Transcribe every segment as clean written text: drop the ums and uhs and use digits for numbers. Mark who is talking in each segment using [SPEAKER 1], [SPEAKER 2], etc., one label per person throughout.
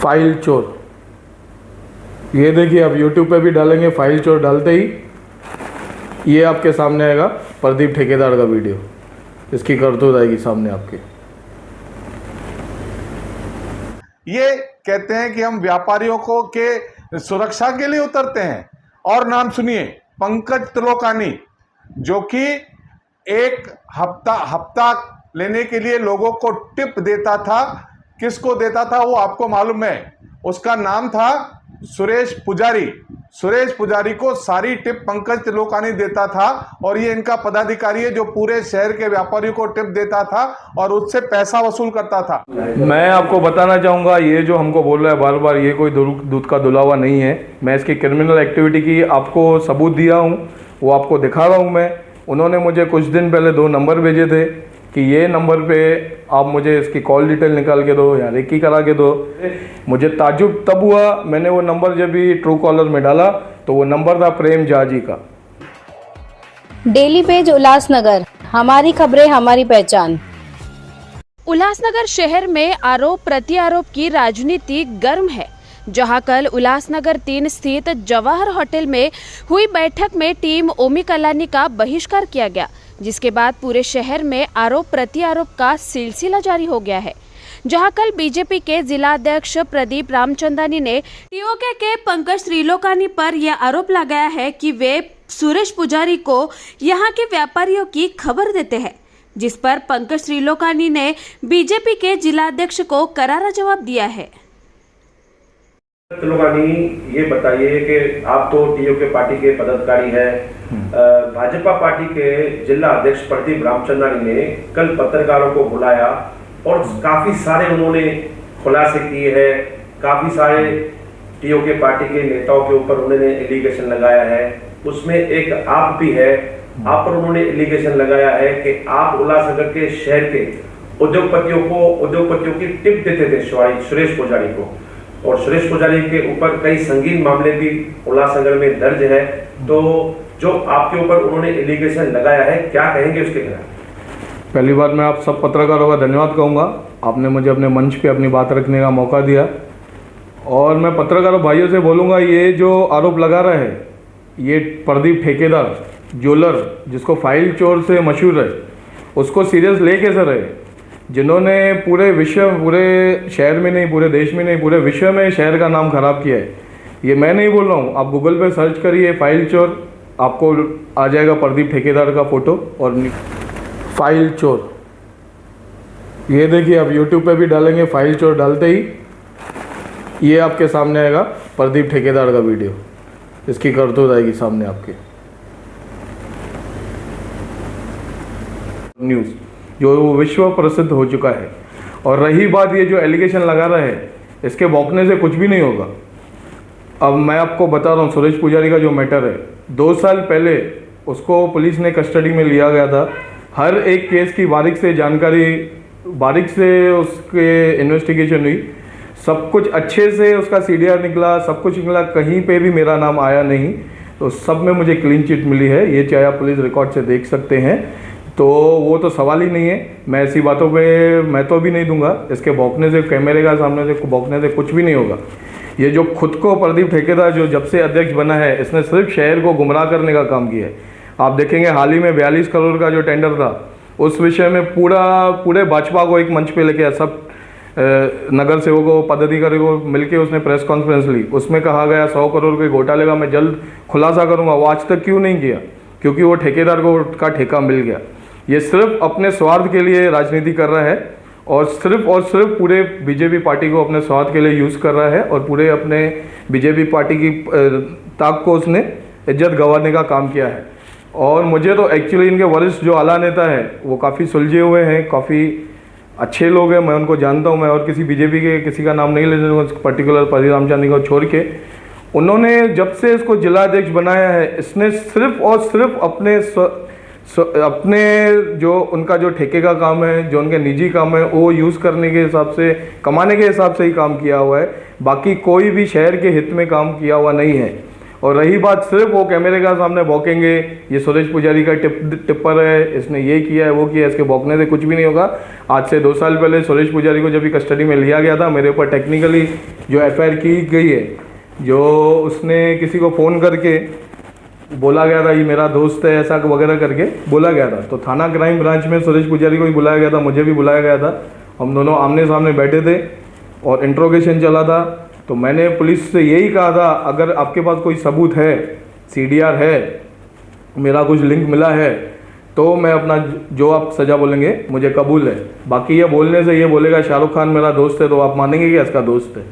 [SPEAKER 1] File चोर। ये देखिए, अब यूट्यूब पे भी डालेंगे फाइल चोर, डालते ही ये आपके सामने आएगा प्रदीप ठेकेदार का वीडियो। इसकी करतूत आएगी सामने आपके।
[SPEAKER 2] ये कहते हैं कि हम व्यापारियों को के सुरक्षा के लिए उतरते हैं। और नाम सुनिए, पंकज त्रिलोकानी, जो कि एक हफ्ता लेने के लिए लोगों को टिप देता था। किसको देता था वो आपको मालूम है। उसका नाम था सुरेश पुजारी। सुरेश पुजारी को सारी टिप पंकज त्रिलोकानी देता था, और ये इनका पदाधिकारी है जो पूरे शहर के व्यापारियों को टिप देता था और उससे पैसा वसूल करता था।
[SPEAKER 1] मैं आपको बताना चाहूँगा, ये जो हमको बोल रहा है बार बार, ये कोई दूध का धुला नहीं है। मैं इसकी क्रिमिनल एक्टिविटी की आपको सबूत दिया हूँ, वो आपको दिखा रहा हूँ मैं। उन्होंने मुझे कुछ दिन पहले 2 नंबर भेजे थे कि ये नंबर पे आप मुझे इसकी कॉल डिटेल निकाल के दो या रेकी करा के दो। मुझे ताज्जुब तब हुआ, मैंने वो नंबर जब भी ट्रू कॉलर में डाला तो वो नंबर था प्रेम झा जी का।
[SPEAKER 3] डेली पेज उल्लासनगर, हमारी खबरें हमारी पहचान।
[SPEAKER 4] उल्लासनगर शहर में आरोप प्रत्यारोप की राजनीति गर्म है, जहां कल उल्लासनगर 3 स्थित जवाहर होटल में हुई बैठक में टीम ओमी कलानी का बहिष्कार किया गया, जिसके बाद पूरे शहर में आरोप प्रत्यारोप का सिलसिला जारी हो गया है। जहां कल बीजेपी के जिला अध्यक्ष प्रदीप रामचंदानी ने टीओके के पंकज त्रिलोकानी पर यह आरोप लगाया है कि वे सुरेश पुजारी को यहां के व्यापारियों की खबर देते हैं, जिस पर पंकज त्रिलोकानी ने बीजेपी के जिला अध्यक्ष को करारा जवाब दिया है।
[SPEAKER 5] त्रिलोकानी, ये बताइए कि आप तो टीओके पार्टी के पदाधिकारी हैं। भाजपा पार्टी के जिला अध्यक्ष प्रदीप रामचंदानी ने कल पत्रकारों को बुलाया और काफी सारे उन्होंने खुलासे किए हैं। काफी सारे टीओके पार्टी के नेताओं के ऊपर उन्होंने एलिगेशन लगाया है। उसमें एक आप भी है, आप पर उन्होंने एलिगेशन लगाया है कि आप उल्लासनगर के शहर के उद्योगपतियों की टिप देते थे सुरेश पुजारी को, और सुरेश पुजारी के ऊपर कई संगीन मामले भी उल्लासनगर में दर्ज है। तो जो आपके ऊपर उन्होंने एलिगेशन लगाया है, क्या कहेंगे उसके खिलाफ?
[SPEAKER 1] पहली बात, मैं आप सब पत्रकारों का धन्यवाद कहूँगा, आपने मुझे अपने मंच पे अपनी बात रखने का मौका दिया। और मैं पत्रकारों भाइयों से बोलूँगा, ये जो आरोप लगा रहा है, ये प्रदीप ठेकेदार ज्वेलर, जिसको फाइल चोर से मशहूर है, उसको सीरियस ले कैसे रहे। जिन्होंने पूरे शहर में नहीं, पूरे देश में नहीं, पूरे विश्व में शहर का नाम खराब किया है। ये मैं नहीं बोल रहा हूँ, आप गूगल पे सर्च करिए फाइल चोर, आपको आ जाएगा प्रदीप ठेकेदार का फोटो और फाइल चोर। ये देखिए, अब यूट्यूब पे भी डालेंगे फाइल चोर, डालते ही ये आपके सामने आएगा प्रदीप ठेकेदार का वीडियो। इसकी करतूत आएगी सामने आपके। न्यूज़ जो विश्व प्रसिद्ध हो चुका है। और रही बात ये जो एलिगेशन लगा रहा है, इसके भौंकने से कुछ भी नहीं होगा। अब मैं आपको बता रहा हूँ, सुरेश पुजारी का जो मैटर है, 2 साल पहले उसको पुलिस ने कस्टडी में लिया गया था। हर एक केस की बारीक से जानकारी, बारीक से उसके इन्वेस्टिगेशन हुई, सब कुछ अच्छे से उसका सीडीआर निकला, सब कुछ निकला, कहीं पे भी मेरा नाम आया नहीं। तो सब में मुझे क्लीन चिट मिली है, ये चाहे आप पुलिस रिकॉर्ड से देख सकते हैं। तो वो तो सवाल ही नहीं है। मैं ऐसी बातों पे मैं तो भी नहीं दूंगा। इसके भौंकने से, कैमरे का सामने से भौंकने से कुछ भी नहीं होगा। ये जो खुद को प्रदीप ठेकेदार जो जब से अध्यक्ष बना है, इसने सिर्फ शहर को गुमराह करने का काम किया है। आप देखेंगे हाल ही में 42 करोड़ का जो टेंडर था, उस विषय में पूरे भाजपा को एक मंच पे लेके आया, सब नगर सेवकों, पदाधिकारी को मिलके उसने प्रेस कॉन्फ्रेंस ली। उसमें कहा गया 100 करोड़ के घोटाले का मैं जल्द खुलासा करूंगा। वो आज तक क्यों नहीं किया? क्योंकि वो ठेकेदार को का ठेका मिल गया। ये सिर्फ अपने स्वार्थ के लिए राजनीति कर रहा है, और सिर्फ पूरे बीजेपी पार्टी को अपने स्वार्थ के लिए यूज़ कर रहा है, और पूरे अपने बीजेपी पार्टी की ताक को उसने इज्जत गंवाने का काम किया है। और मुझे तो एक्चुअली इनके वरिष्ठ जो आला नेता है वो काफ़ी सुलझे हुए हैं, काफ़ी अच्छे लोग हैं, मैं उनको जानता हूं। मैं और किसी बीजेपी के किसी का नाम नहीं ले सकता, पर्टिकुलर प्रदीप रामचंदानी को छोड़ के। उन्होंने जब से इसको जिला अध्यक्ष बनाया है, इसने सिर्फ और सिर्फ अपने जो उनका जो ठेके का काम है, जो उनके निजी काम है, वो यूज़ करने के हिसाब से, कमाने के हिसाब से ही काम किया हुआ है। बाकी कोई भी शहर के हित में काम किया हुआ नहीं है। और रही बात, सिर्फ वो कैमरे का सामने भौंकेंगे, ये सुरेश पुजारी का टिप्पर है, इसने ये किया है, वो किया है, इसके भौंकने से कुछ भी नहीं होगा। आज से 2 साल पहले सुरेश पुजारी को जब भी कस्टडी में लिया गया था, मेरे ऊपर टेक्निकली जो एफआईआर की गई है, जो उसने किसी को फ़ोन करके बोला गया था ये मेरा दोस्त है ऐसा वगैरह करके बोला गया था, तो थाना क्राइम ब्रांच में सुरेश पुजारी को भी बुलाया गया था, मुझे भी बुलाया गया था। हम दोनों आमने सामने बैठे थे और इंट्रोगेशन चला था। तो मैंने पुलिस से यही कहा था, अगर आपके पास कोई सबूत है, सीडीआर है, मेरा कुछ लिंक मिला है, तो मैं अपना जो आप सज़ा बोलेंगे मुझे कबूल है। बाकी ये बोलने से, ये बोलेगा शाहरुख खान मेरा दोस्त है, तो आप मानेंगे कि इसका दोस्त है?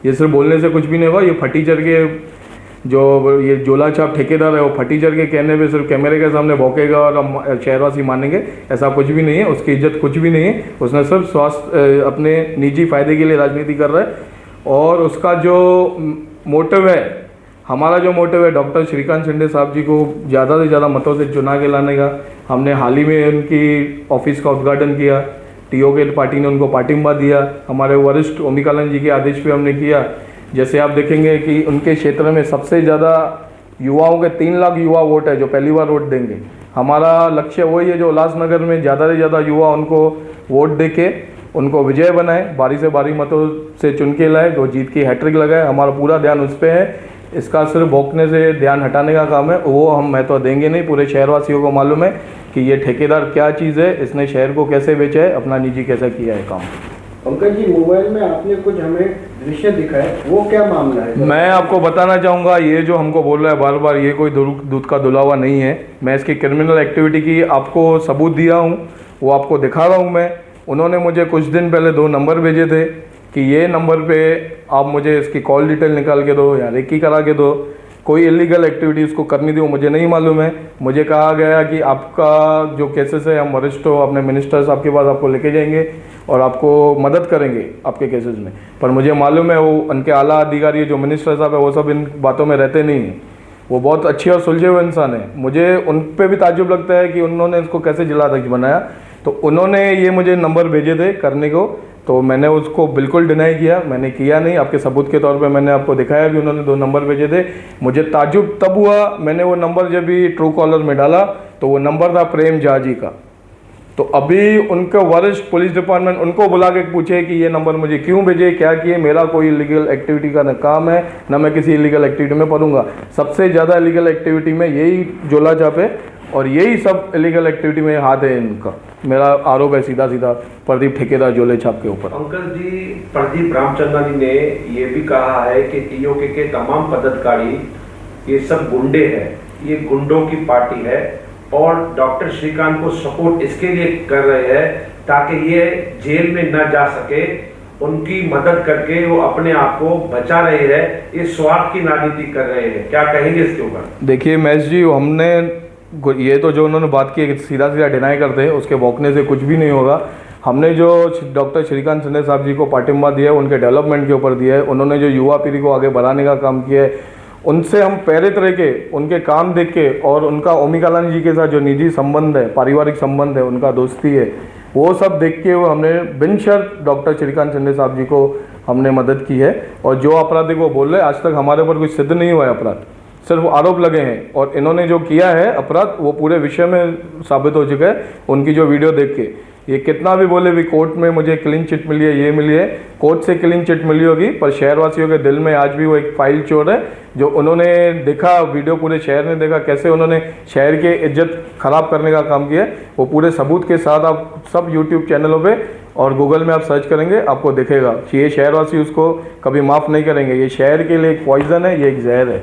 [SPEAKER 1] ये सिर्फ बोलने से कुछ भी नहीं होगा। ये फटीचर के जो ये जोला छाप ठेकेदार है, वो फटीचर के कहने पे सिर्फ कैमरे के सामने भौंकेगा और हम शहरवासी मानेंगे, ऐसा कुछ भी नहीं है। उसकी इज्जत कुछ भी नहीं है। उसने सिर्फ स्वास्थ्य अपने निजी फ़ायदे के लिए राजनीति कर रहा है। और उसका जो मोटिव है, हमारा जो मोटिव है डॉक्टर श्रीकांत शिंदे साहब जी को ज़्यादा से ज़्यादा मतों से चुना के लाने का। हमने हाल ही में उनकी ऑफिस का उद्घाटन किया, टीओ के पार्टी ने उनको पार्टिंबा दिया, हमारे वरिष्ठ ओमिकानंद जी के आदेश पे हमने किया। जैसे आप देखेंगे कि उनके क्षेत्र में सबसे ज़्यादा युवाओं के 3 लाख युवा वोट है जो पहली बार वोट देंगे। हमारा लक्ष्य वही है जो उल्लासनगर में ज़्यादा से ज़्यादा युवा उनको वोट दे के उनको विजय बनाए, बारी से बारी मतों से चुन के लाए, जो जीत की हैट्रिक लगाए। हमारा पूरा ध्यान उस पर है। इसका सिर्फ भौंकने से ध्यान हटाने का काम है, वो हम महत्व देंगे नहीं। पूरे शहरवासियों को मालूम है कि ये ठेकेदार क्या चीज़ है, इसने शहर को कैसे बेचा है, अपना निजी कैसे किया है काम।
[SPEAKER 6] पंकज जी, मोबाइल में आपने कुछ हमें दृश्य दिखाए, वो क्या मामला है?
[SPEAKER 1] मैं आपको बताना चाहूँगा, ये जो हमको बोल रहा है बार बार, ये कोई दूध का धुला हुआ नहीं है। मैं इसकी क्रिमिनल एक्टिविटी की आपको सबूत दिया हूँ, वो आपको दिखा रहा हूँ मैं। उन्होंने मुझे कुछ दिन पहले 2 नंबर भेजे थे कि ये नंबर पे आप मुझे इसकी कॉल डिटेल निकाल के दो या रेकी करा के दो। कोई इलीगल एक्टिविटी उसको करनी थी वो मुझे नहीं मालूम है। मुझे कहा गया कि आपका जो केसेस है हम वरिष्ठ हो अपने मिनिस्टर साहब के पास आपको लेके जाएंगे और आपको मदद करेंगे आपके केसेस में। पर मुझे मालूम है वो उनके आला अधिकारी जो मिनिस्टर साहब है वो सब इन बातों में रहते नहीं हैं। वो बहुत अच्छे और सुलझे हुए इंसान है। मुझे उन पर भी ताज्जुब लगता है कि उन्होंने इसको कैसे जिलाध्यक्ष बनाया। तो उन्होंने ये मुझे नंबर भेजे थे करने को, तो मैंने उसको बिल्कुल डिनाई किया, मैंने किया नहीं। आपके सबूत के तौर पे मैंने आपको दिखाया भी, उन्होंने 2 नंबर भेजे थे। मुझे ताज्जुब तब हुआ, मैंने वो नंबर जब भी ट्रू कॉलर में डाला तो वो नंबर था प्रेम झा जी का। तो अभी उनके वरिष्ठ पुलिस डिपार्टमेंट उनको बुला के पूछे कि ये नंबर मुझे क्यों भेजे, क्या किए। मेरा कोई इलीगल एक्टिविटी का न काम है, ना मैं किसी इलीगल एक्टिविटी में पढ़ूंगा। सबसे ज़्यादा इलीगल एक्टिविटी में यही जोला छाप है और यही सब इलीगल एक्टिविटी में हाथ है इनका। मेरा आरोप है सीधा सीधा प्रदीप ठेकेदार जोले छाप के ऊपर।
[SPEAKER 5] अंकल जी, प्रदीप रामचंद्रानी ने ये भी कहा है कि टीओके के तमाम पदाधिकारी ये सब गुंडे हैं, ये गुंडों की पार्टी है और डॉक्टर श्रीकांत को सपोर्ट इसके लिए कर रहे हैं ताकि ये जेल में न जा सके, उनकी मदद करके वो अपने आप को बचा रहे हैं, ये स्वार्थ की राजनीति कर रहे हैं। क्या कहेंगे इसके ऊपर?
[SPEAKER 1] देखिए महेश जी, हमने ये तो जो उन्होंने बात की सीधा सीधा डिनाई करते हैं, उसके भौंकने से कुछ भी नहीं होगा। हमने जो डॉक्टर श्रीकांत शिंदे साहब जी को पार्टिबा दिया है उनके डेवलपमेंट के ऊपर दिया है। उन्होंने जो युवा पीढ़ी को आगे बढ़ाने का काम किया है, उनसे हम प्रेरित रह के उनके काम देख के और उनका ओमिकानंद जी के साथ जो निजी संबंध है, पारिवारिक संबंध है, उनका दोस्ती है, वो सब देख के हमने बिन शर्त डॉक्टर श्रीकांत शिंदे साहब जी को हमने मदद की है। और जो अपराधी वो बोल रहे हैं, आज तक हमारे ऊपर कुछ सिद्ध नहीं हुआ है अपराध, सिर्फ आरोप लगे हैं। और इन्होंने जो किया है अपराध वो पूरे विषय में साबित हो चुका है उनकी जो वीडियो देख के। ये कितना भी बोले भी कोर्ट में मुझे क्लीन चिट मिली है, ये मिली है, कोर्ट से क्लीन चिट मिली होगी, पर शहरवासियों के दिल में आज भी वो एक फाइल चोर है। जो उन्होंने देखा वीडियो, पूरे शहर ने देखा कैसे उन्होंने शहर के इज्जत खराब करने का काम किया, वो पूरे सबूत के साथ आप सब यूट्यूब चैनलों पे और गूगल में आप सर्च करेंगे आपको दिखेगा कि ये शहरवासी उसको कभी माफ़ नहीं करेंगे। ये शहर के लिए एक पॉइजन है, ये एक जहर है।